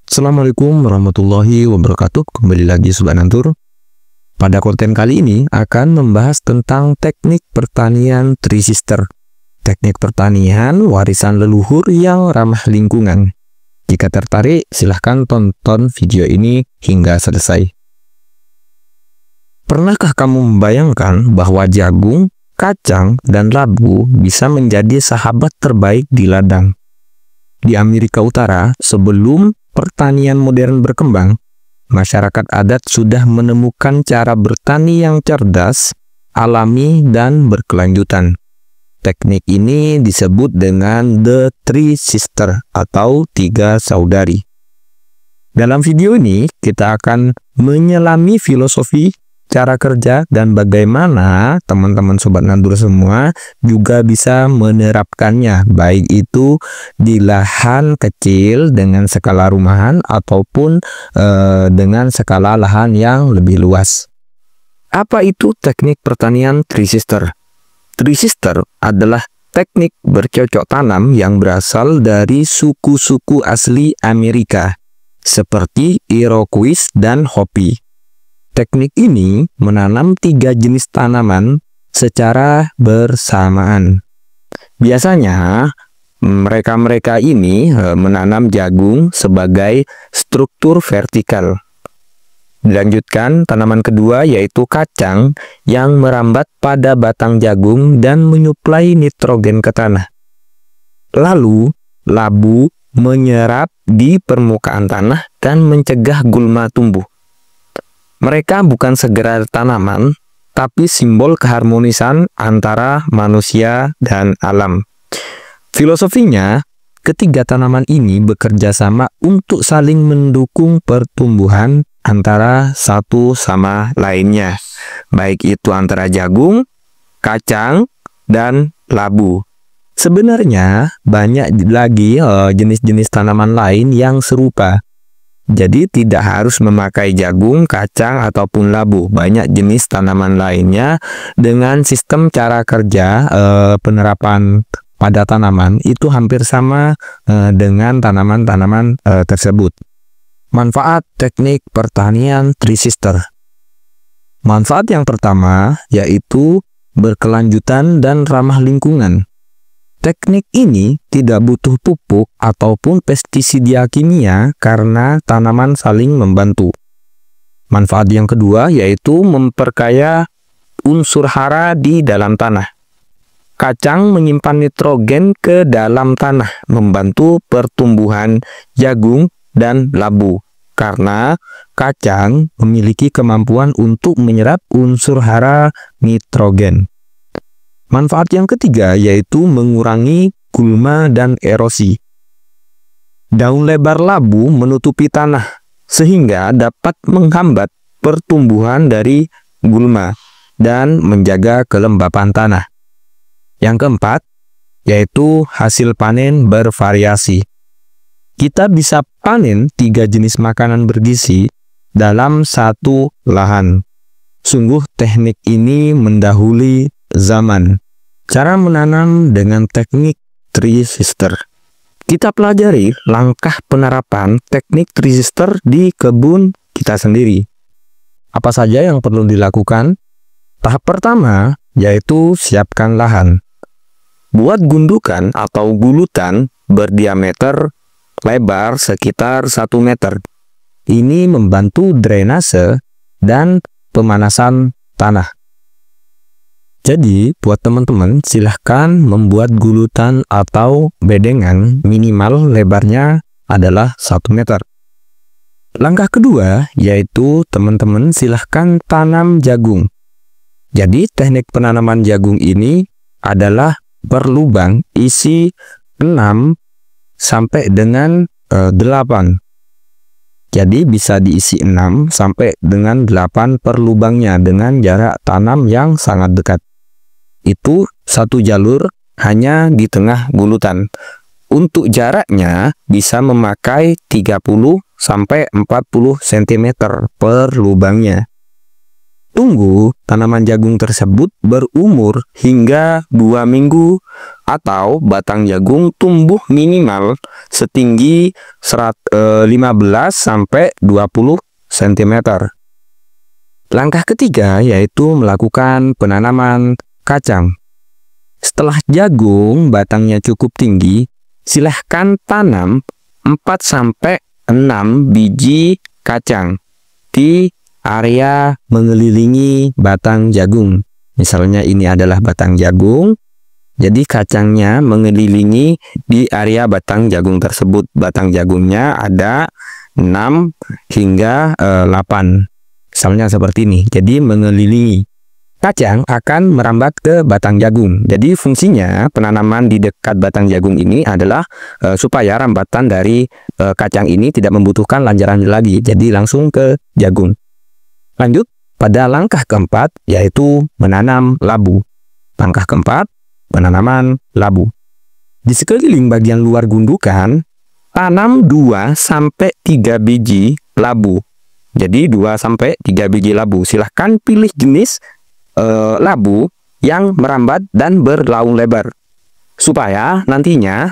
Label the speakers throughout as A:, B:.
A: Assalamualaikum warahmatullahi wabarakatuh. Kembali lagi Sobat Nantur. Pada konten kali ini akan membahas tentang teknik pertanian Trisister. Teknik pertanian warisan leluhur yang ramah lingkungan. Jika tertarik, silahkan tonton video ini hingga selesai. Pernahkah kamu membayangkan bahwa jagung, kacang, dan labu bisa menjadi sahabat terbaik di ladang? Di Amerika Utara, sebelum pertanian modern berkembang, masyarakat adat sudah menemukan cara bertani yang cerdas, alami, dan berkelanjutan. Teknik ini disebut dengan The Three Sisters atau tiga saudari. Dalam video ini, kita akan menyelami filosofi, cara kerja, dan bagaimana teman-teman Sobat Nantur semua juga bisa menerapkannya, baik itu di lahan kecil dengan skala rumahan ataupun dengan skala lahan yang lebih luas. Apa itu teknik pertanian Trisister? Trisister adalah teknik bercocok tanam yang berasal dari suku-suku asli Amerika, seperti Iroquois dan Hopi. Teknik ini menanam tiga jenis tanaman secara bersamaan. Biasanya mereka ini menanam jagung sebagai struktur vertikal. Dilanjutkan tanaman kedua yaitu kacang yang merambat pada batang jagung dan menyuplai nitrogen ke tanah. Lalu labu menyerap di permukaan tanah dan mencegah gulma tumbuh. Mereka bukan segerar tanaman, tapi simbol keharmonisan antara manusia dan alam. Filosofinya, ketiga tanaman ini bekerja sama untuk saling mendukung pertumbuhan antara satu sama lainnya, baik itu antara jagung, kacang, dan labu. Sebenarnya, banyak lagi jenis-jenis tanaman lain yang serupa. Jadi tidak harus memakai jagung, kacang, ataupun labu. Banyak jenis tanaman lainnya dengan sistem cara kerja penerapan pada tanaman itu hampir sama dengan tanaman-tanaman tersebut. Manfaat teknik pertanian Trisister. Manfaat yang pertama yaitu berkelanjutan dan ramah lingkungan. Teknik ini tidak butuh pupuk ataupun pestisida kimia karena tanaman saling membantu. Manfaat yang kedua yaitu memperkaya unsur hara di dalam tanah. Kacang menyimpan nitrogen ke dalam tanah, membantu pertumbuhan jagung dan labu. Karena kacang memiliki kemampuan untuk menyerap unsur hara nitrogen. Manfaat yang ketiga yaitu mengurangi gulma dan erosi. Daun lebar labu menutupi tanah sehingga dapat menghambat pertumbuhan dari gulma dan menjaga kelembapan tanah. Yang keempat yaitu hasil panen bervariasi. Kita bisa panen tiga jenis makanan bergizi dalam satu lahan. Sungguh teknik ini mendahului zaman. Cara menanam dengan teknik Trisister. Kita pelajari langkah penerapan teknik Trisister di kebun kita sendiri. Apa saja yang perlu dilakukan? Tahap pertama yaitu siapkan lahan. Buat gundukan atau gulutan berdiameter lebar sekitar 1 meter. Ini membantu drainase dan pemanasan tanah. Jadi, buat teman-teman, silahkan membuat gulutan atau bedengan minimal lebarnya adalah 1 meter. Langkah kedua, yaitu teman-teman silahkan tanam jagung. Jadi, teknik penanaman jagung ini adalah berlubang isi 6 sampai dengan 8. Jadi bisa diisi 6 sampai dengan 8 per lubangnya dengan jarak tanam yang sangat dekat. Itu satu jalur hanya di tengah gulutan. Untuk jaraknya bisa memakai 30 sampai 40 cm per lubangnya. tunggu tanaman jagung tersebut berumur hingga 2 minggu atau batang jagung tumbuh minimal setinggi 15 sampai 20 cm. Langkah ketiga yaitu melakukan penanaman kacang. Setelah jagung batangnya cukup tinggi, silahkan tanam 4 sampai 6 biji kacang di area mengelilingi batang jagung. Misalnya ini adalah batang jagung, jadi kacangnya mengelilingi di area batang jagung tersebut. Batang jagungnya ada 6 hingga 8. Misalnya seperti ini. Jadi mengelilingi. Kacang akan merambat ke batang jagung. Jadi fungsinya penanaman di dekat batang jagung ini adalah supaya rambatan dari kacang ini tidak membutuhkan lanjaran lagi. Jadi langsung ke jagung. Lanjut pada langkah keempat yaitu menanam labu. Langkah keempat, penanaman labu. Di sekeliling bagian luar gundukan, tanam 2 sampai 3 biji labu. Jadi 2 sampai 3 biji labu. Silahkan pilih jenis labu yang merambat dan berlaung lebar supaya nantinya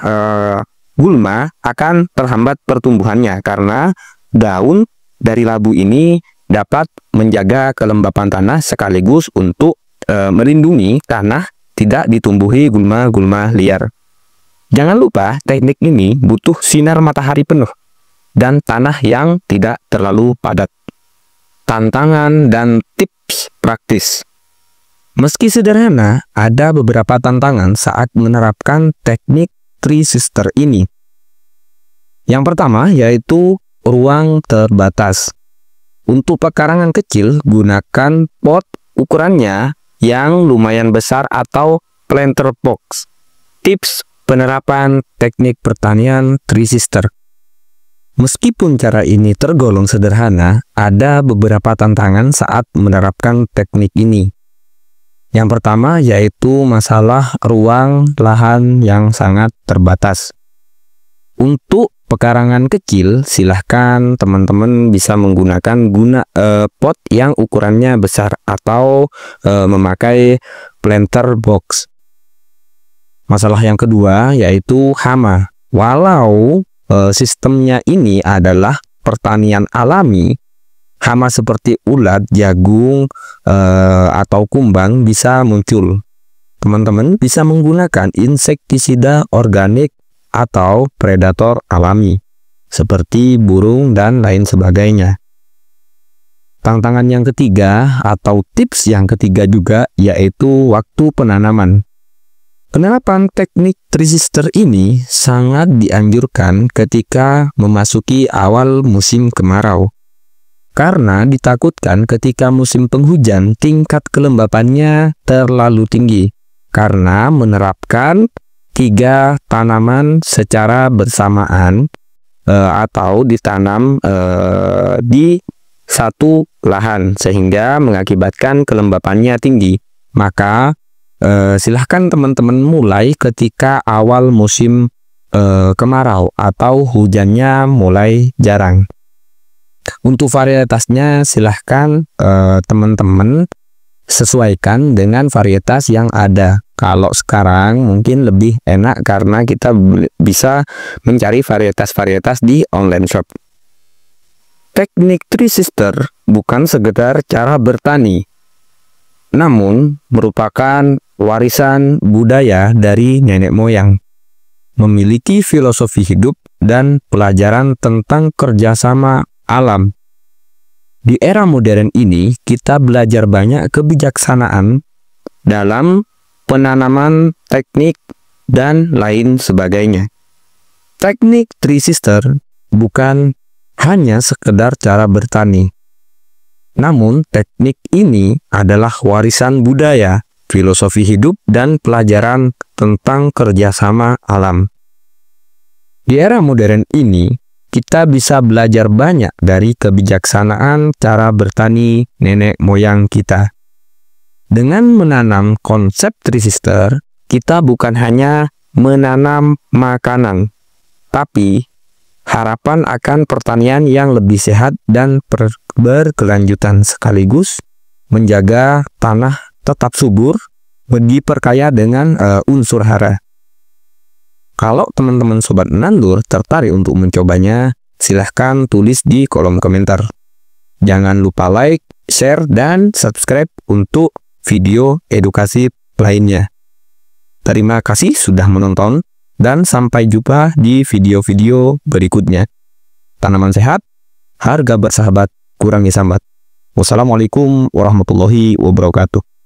A: gulma akan terhambat pertumbuhannya, karena daun dari labu ini dapat menjaga kelembapan tanah sekaligus untuk melindungi tanah tidak ditumbuhi gulma-gulma liar. Jangan lupa teknik ini butuh sinar matahari penuh dan tanah yang tidak terlalu padat. Tantangan dan tips praktis. Meski sederhana, ada beberapa tantangan saat menerapkan teknik Three Sister ini. Yang pertama yaitu ruang terbatas. Untuk pekarangan kecil, gunakan pot ukurannya yang lumayan besar atau planter box. Tips penerapan teknik pertanian Three Sister. Meskipun cara ini tergolong sederhana, ada beberapa tantangan saat menerapkan teknik ini. Yang pertama yaitu masalah ruang lahan yang sangat terbatas. Untuk pekarangan kecil, silahkan teman-teman bisa menggunakan pot yang ukurannya besar atau memakai planter box. Masalah yang kedua yaitu hama. Walau sistemnya ini adalah pertanian alami, hama seperti ulat, jagung, atau kumbang bisa muncul. Teman-teman bisa menggunakan insektisida organik atau predator alami, seperti burung dan lain sebagainya. Tantangan yang ketiga atau tips yang ketiga juga yaitu waktu penanaman. Penerapan teknik Three Sister ini sangat dianjurkan ketika memasuki awal musim kemarau. Karena ditakutkan ketika musim penghujan tingkat kelembapannya terlalu tinggi karena menerapkan 3 tanaman secara bersamaan atau ditanam di satu lahan sehingga mengakibatkan kelembapannya tinggi. Maka silahkan teman-teman mulai ketika awal musim kemarau atau hujannya mulai jarang. Untuk varietasnya silahkan teman-teman sesuaikan dengan varietas yang ada. Kalau sekarang mungkin lebih enak karena kita bisa mencari varietas-varietas di online shop. Teknik Three Sister bukan sekedar cara bertani, namun merupakan warisan budaya dari nenek moyang. Memiliki filosofi hidup dan pelajaran tentang kerjasama alam. Di era modern ini, kita belajar banyak kebijaksanaan dalam penanaman teknik dan lain sebagainya. Teknik Three Sister bukan hanya sekedar cara bertani, namun teknik ini adalah warisan budaya, filosofi hidup, dan pelajaran tentang kerjasama alam. Di era modern ini, kita bisa belajar banyak dari kebijaksanaan cara bertani nenek moyang kita. Dengan menanam konsep Three Sister, kita bukan hanya menanam makanan, tapi harapan akan pertanian yang lebih sehat dan berkelanjutan sekaligus menjaga tanah tetap subur, diperkaya dengan unsur hara. Kalau teman-teman sobat menandur tertarik untuk mencobanya, silahkan tulis di kolom komentar. Jangan lupa like, share, dan subscribe untuk video edukasi lainnya. Terima kasih sudah menonton, dan sampai jumpa di video-video berikutnya. Tanaman sehat, harga bersahabat, kurangi sambat. Wassalamualaikum warahmatullahi wabarakatuh.